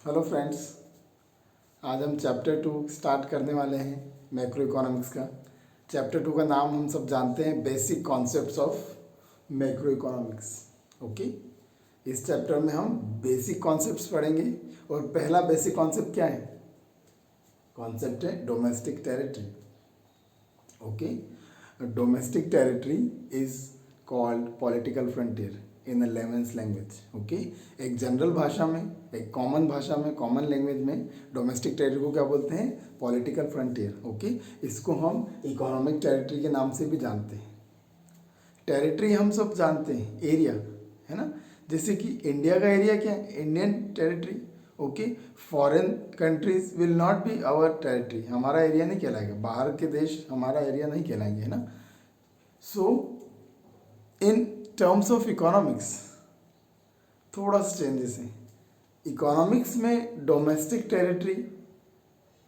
Hello friends, आज हम chapter 2 start करने वाले हैं मैक्रो इकोनॉमिक्स का। चैप्टर 2 का नाम हम सब जानते हैं, basic concepts of macro economics. Okay, इस चैप्टर में हम बेसिक कॉन्सेप्ट्स पढ़ेंगे और पहला बेसिक कॉन्सेप्ट क्या है? कॉन्सेप्ट है domestic territory. Okay, domestic territory is called political frontier in a lemons language. Okay, एक जनरल भाषा में, एक कॉमन भाषा में, कॉमन लैंग्वेज में डोमेस्टिक टेरिटरी को क्या बोलते हैं? Political frontier. ओके, इसको हम इकोनॉमिक टेरिटरी के नाम से भी जानते हैं। टेरिटरी हम सब जानते हैं, एरिया है ना। जैसे कि इंडिया का एरिया क्या है? Indian territory. Okay, foreign countries will not be our territory, हमारा एरिया नहीं कहलाएगा, बाहर के देश हमारा एरिया नहीं कहलाएंगे, है ना। सो इन टर्म्स ऑफ इकोनॉमिक्स थोड़ा सा चेंजेस हैं। इकोनॉमिक्स में डोमेस्टिक टेरिटरी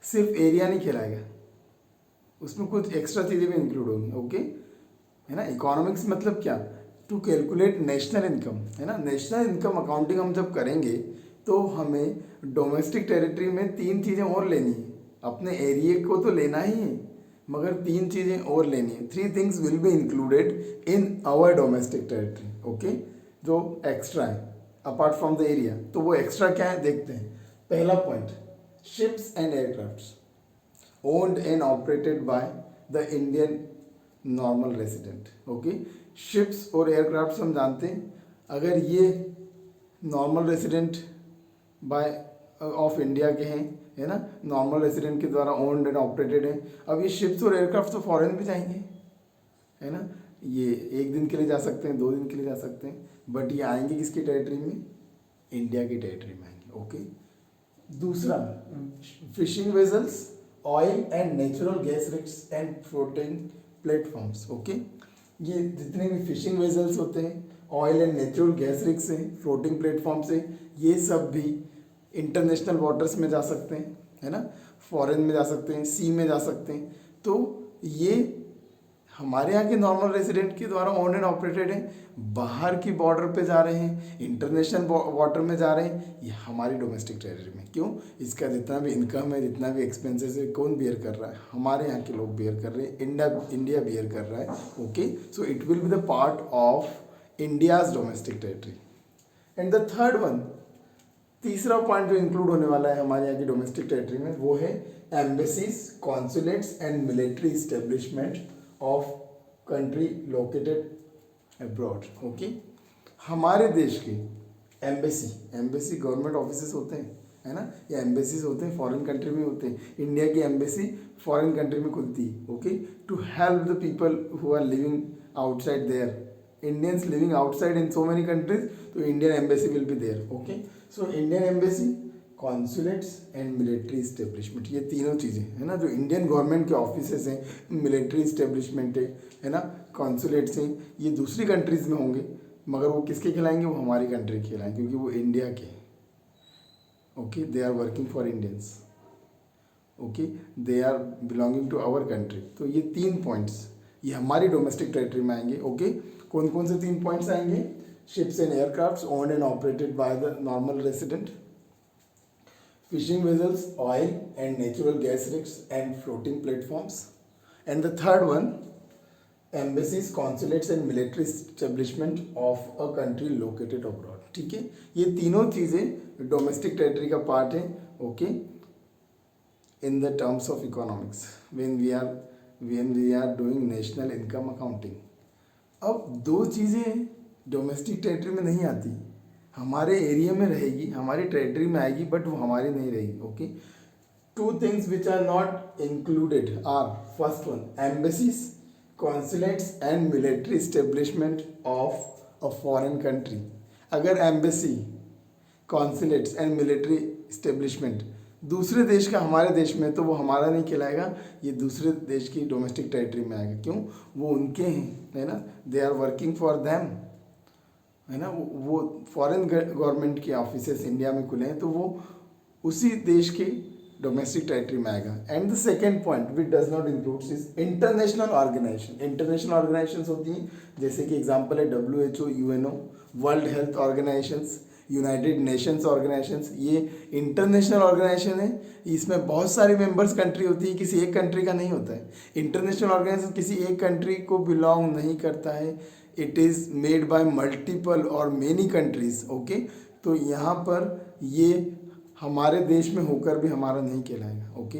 सिर्फ एरिया नहीं कहलाएगा, उसमें कुछ एक्स्ट्रा चीज़ें भी इंक्लूड होंगी। ओके, है ना। इकोनॉमिक्स मतलब क्या? टू कैलकुलेट नेशनल इनकम, है ना। नेशनल इनकम अकाउंटिंग हम जब करेंगे तो हमें डोमेस्टिक टेरिटरी में 3 चीज़ें और लेनी है। अपने एरिया को तो लेना ही है, मगर 3 चीज़ें और लेनी है। 3 things will be included in our domestic territory. Okay, जो एक्स्ट्रा है अपार्ट फ्रॉम द एरिया, तो वो एक्स्ट्रा क्या है देखते हैं। पहला point, ships and aircrafts owned and operated by the Indian normal resident. Okay, ships और एयरक्राफ्ट्स हम जानते हैं, अगर ये normal resident by of India के हैं, है ना, नॉर्मल रेसिडेंट के द्वारा ओन्ड एंड ऑपरेटेड है। अब ये शिप्स और एयरक्राफ्ट तो फॉरेन भी जाएंगे, है ना। ये 1 दिन के लिए जा सकते हैं, 2 दिन के लिए जा सकते हैं, बट ये आएंगे किसकी टेरिटरी में? इंडिया की टेरिटरी में आएंगे। ओके, दूसरा, fishing vessels, oil and natural gas rigs and floating platforms. Okay, ये जितने भी फिशिंग वेजल्स होते हैं, oil and natural gas rigs हैं, फ्लोटिंग प्लेटफॉर्म्स हैं, ये सब भी इंटरनेशनल वाटर्स में जा सकते हैं, है ना। फॉरेन में जा सकते हैं, सी में जा सकते हैं। तो ये हमारे यहाँ के नॉर्मल रेसिडेंट के द्वारा ओन एंड ऑपरेटेड है, बाहर की बॉर्डर पे जा रहे हैं, इंटरनेशनल वाटर में जा रहे हैं, ये हमारी डोमेस्टिक टेरिटरी में। क्यों? इसका जितना भी इनकम है, जितना भी एक्सपेंसेस है, कौन बियर कर रहा है? हमारे यहाँ के लोग बियर कर रहे हैं, इंडिया बियर कर रहा है। Okay, so it will be the part of India's domestic territory. And the third one, तीसरा पॉइंट जो इंक्लूड होने वाला है हमारे यहाँ की डोमेस्टिक टेरिटरी में, वो है embassies, consulates and military establishment of country located abroad. Okay, हमारे देश के एम्बेसी गवर्नमेंट ऑफिसेस होते हैं, है ना, या एम्बेसीज होते हैं, फॉरेन कंट्री में होते हैं। इंडिया की एम्बेसी फॉरेन कंट्री में खुलती है। Okay, to help the people who are living outside there, Indians living outside in so many countries, तो Indian embassy will be there. Okay, so Indian embassy, consulates and military establishment, ये तीनों चीज़ें, है ना, जो इंडियन गवर्नमेंट के offices हैं, military establishment है ना, कॉन्सुलेट्स हैं, ये दूसरी कंट्रीज़ में होंगे, मगर वो किसके खिलाएंगे? वो हमारी कंट्री के खिलाएंगे, क्योंकि वो इंडिया के। Okay, they are working for Indians. Okay, they are belonging to our country. तो ये 3 पॉइंट्स ये हमारी डोमेस्टिक टेरिटरी में आएंगे। ओके, कौन कौन से 3 पॉइंट्स आएंगे? Ships and aircrafts owned and operated by the normal resident, fishing vessels, oil and natural gas rigs and floating platforms, and the third one, embassies, consulates and military establishment of a country located abroad। ठीक है, ये तीनों चीज़ें domestic territory का part है। Okay, in the terms of economics when we are doing national income accounting। अब 2 चीज़ें domestic territory में नहीं आती, हमारे एरिया में रहेगी, हमारी टेरिटरी में आएगी, बट वो हमारी नहीं रहेगी। Okay, 2 things which are not included are, first one, embassies, consulates and military establishment of a foreign country. अगर embassy, consulates and military establishment दूसरे देश का हमारे देश में, तो वो हमारा नहीं कहलाएगा, ये दूसरे देश की डोमेस्टिक टेरिटरी में आएगा। क्यों? वो उनके हैं, है ना, they are working for them, है ना। वो फॉरेन गवर्नमेंट के ऑफिसेस इंडिया में खुले हैं, तो वो उसी देश के डोमेस्टिक टेरिटरी में आएगा। And the second point which does not includes is international organization. International organizations होती हैं, जैसे कि एग्जांपल है WHO, UNO, world health organizations, united nations organizations, ये इंटरनेशनल ऑर्गेनाइजेशन है, इसमें बहुत सारी मेंबर्स कंट्री होती है, किसी एक कंट्री का नहीं होता है। इंटरनेशनल ऑर्गेनाइजेशन किसी एक कंट्री को बिलोंग नहीं करता है, it is made by multiple और मेनी कंट्रीज। ओके, तो यहाँ पर ये हमारे देश में होकर भी हमारा नहीं कहलाएगा। Okay,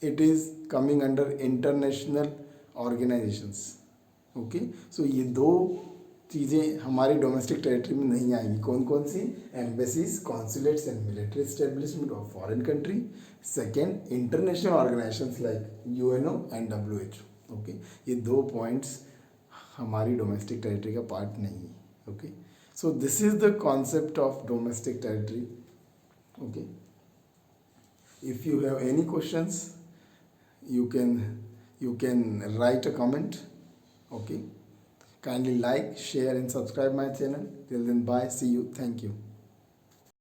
it is coming under international organisations. Okay, so ये दो चीज़ें हमारी डोमेस्टिक टेरिटरी में नहीं आएंगी। कौन कौन सी? Embassies, consulates and military establishment of foreign country. Second, international organisations like UNO and WHO. Okay, ये दो पॉइंट्स हमारी डोमेस्टिक टेरिटरी का पार्ट नहीं है। Okay, so this is the concept of domestic territory. Okay, if you have any questions, you can write a comment. Okay, kindly like, share and subscribe my channel. Till then, bye, see you, thank you.